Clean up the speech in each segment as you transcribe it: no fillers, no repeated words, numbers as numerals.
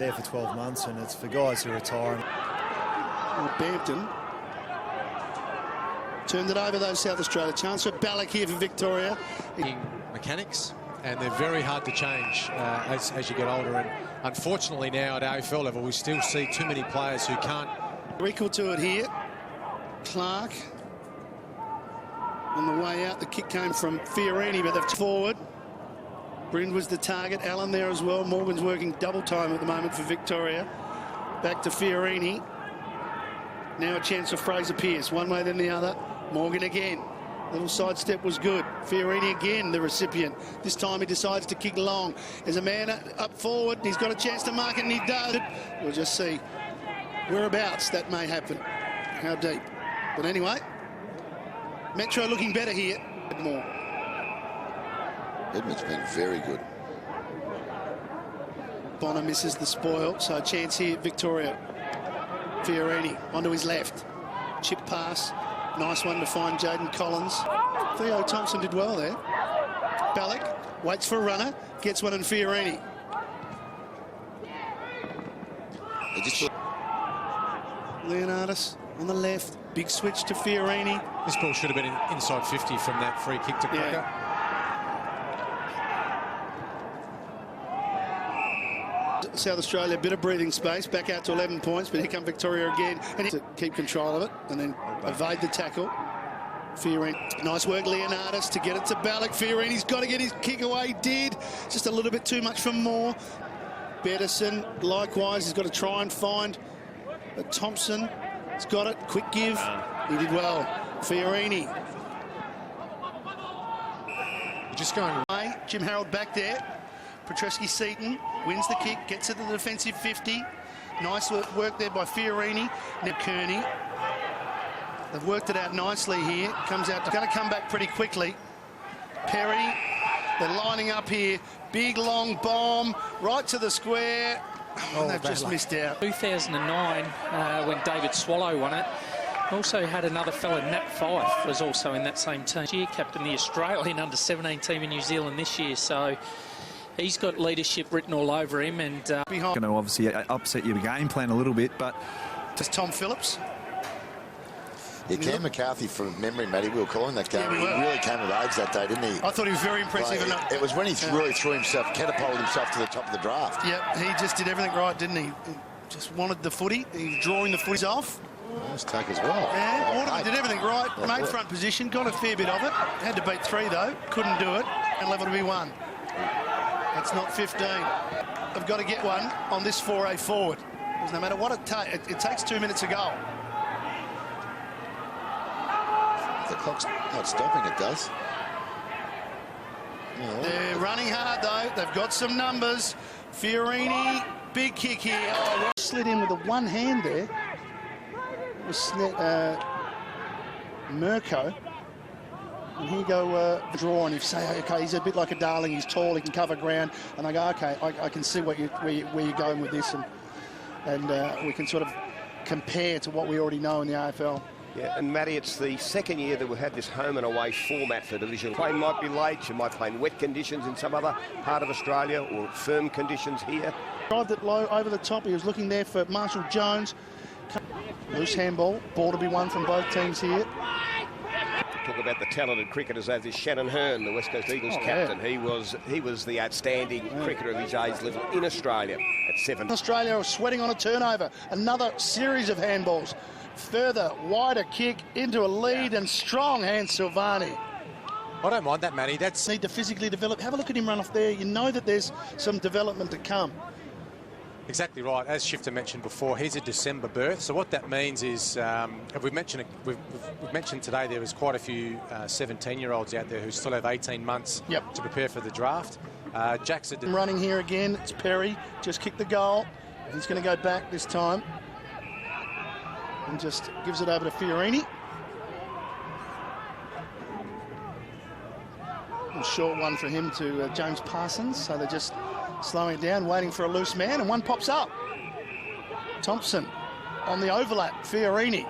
there for 12 months, and it's for guys who retire. Bampton turned it over, though, South Australia. Chance for Ballack here for Victoria. Mechanics, and they're very hard to change as you get older. And unfortunately now at AFL level, we still see too many players who can't. Equal to it here. Clark on the way out. The kick came from Fiorini, but they've forward. Brayden was the target. Allen there as well. Morgan's working double time at the moment for Victoria. Back to Fiorini. Now a chance for Fraser Pearce. One way then the other. Morgan again. Little sidestep was good. Fiorini again, the recipient. This time he decides to kick long. There's a man up forward. He's got a chance to mark it, and he does it. We'll just see whereabouts that may happen. How deep. But anyway, Metro looking better here. More. Edmund's been very good. Bonner misses the spoil, so a chance here, Victoria. Fiorini onto his left. Chip pass. Nice one to find Jaden Collins. Theo Thompson did well there. Ballack waits for a runner, gets one in Fiorini. Leonardis on the left, big switch to Fiorini. This ball should have been inside 50 from that free kick to Crocker. Yeah. South Australia, a bit of breathing space, back out to 11 points, but here come Victoria again, and to keep control of it and then evade the tackle. Fiorini, nice work, Leonardis to get it to Ballack. Fiorini's got to get his kick away, did. Just a little bit too much for more. Bettison, likewise, he's got to try and find Thompson. He's got it, quick give. He did well. Fiorini. Just going away. Jim Harold back there. Petreski-Seaton wins the kick, gets to the defensive 50. Nice work there by Fiorini. Now Kearney. They've worked it out nicely here. Comes out, going to come back pretty quickly. Perry, they're lining up here. Big, long bomb, right to the square. Oh, they've just missed out. 2009, when David Swallow won it. Also had another fella, Nat Fyfe, was also in that same team. Year captain the Australian under-17 team in New Zealand this year, so he's got leadership written all over him. And going to obviously upset your game plan a little bit, but just Tom Phillips. Yeah, Cam McCarthy, from memory, Matty, we were calling that game. Yeah, he really came of age that day, didn't he? I thought he was very impressive. Like, it was when he really threw himself, catapulted himself to the top of the draft. Yeah, he just did everything right, didn't he? He just wanted the footy. He was drawing the footies off. Nice take as well. Yeah, Waterman did everything right. Made front position, got a fair bit of it. Had to beat 3 though, couldn't do it. And level to be 1. That's not 15. I've got to get one on this 4A forward. Because no matter what it takes 2 minutes to go. The clock's not stopping, it does. Oh. They're running hard though. They've got some numbers. Fiorini, big kick here. Oh, slid in with the one hand there. It was Mirko. And here you go, draw, and you say, okay, he's a bit like a darling, he's tall, he can cover ground. And I go, okay, I can see where you're going with this, and we can sort of compare to what we already know in the AFL. Yeah, and Matty, it's the second year that we've had this home and away format for Division. Play might be late, you might play in wet conditions in some other part of Australia, or firm conditions here. Drived it low over the top, he was looking there for Marshall Jones. Loose handball, ball to be won from both teams here. Talk about the talented cricketers as is Shannon Hearn, the West Coast Eagles captain. Yeah. He was the outstanding cricketer of his age level in Australia at 7. Australia are sweating on a turnover. Another series of handballs. Further, wider kick into a lead and strong hand, Silvani. I don't mind that, Matty. That's need to physically develop. Have a look at him run off there. You know that there's some development to come. Exactly right. As Shifter mentioned before, he's a December birth. So what that means is, we've mentioned today there was quite a few 17-year-olds out there who still have 18 months to prepare for the draft. Jackson running here again. It's Perry. Just kicked the goal. He's going to go back this time. And just gives it over to Fiorini. A short one for him to James Parsons. So they're just slowing it down, waiting for a loose man, and one pops up. Thompson on the overlap. Fiorini.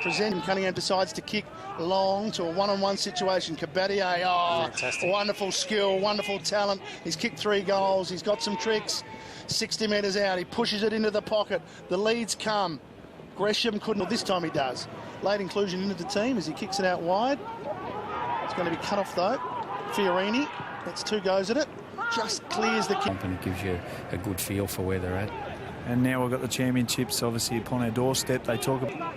Presenting. Cunningham decides to kick long to a one-on-one situation. Kabadier, oh, fantastic. Wonderful skill, wonderful talent. He's kicked 3 goals. He's got some tricks. 60 metres out. He pushes it into the pocket. The leads come. Gresham couldn't. Well, this time he does. Late inclusion into the team as he kicks it out wide. It's going to be cut off though. Fiorini, that's 2 goes at it. Just clears the kick. And it gives you a good feel for where they're at. And now we've got the championships obviously upon our doorstep. They talk about.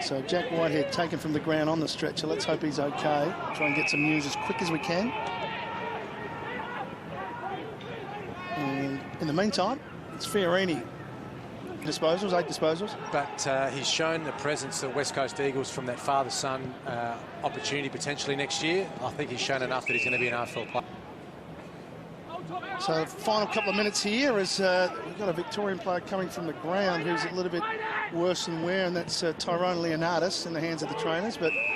So Jack Whitehead taken from the ground on the stretcher. Let's hope he's okay. Try and get some news as quick as we can. And in the meantime, it's Fiorini. Disposals, 8 disposals. But he's shown the presence of West Coast Eagles from that father-son opportunity potentially next year. I think he's shown enough that he's going to be an AFL player. So final couple of minutes here as we've got a Victorian player coming from the ground who's a little bit worse than wear, and that's Tyrone Leonardis in the hands of the trainers. But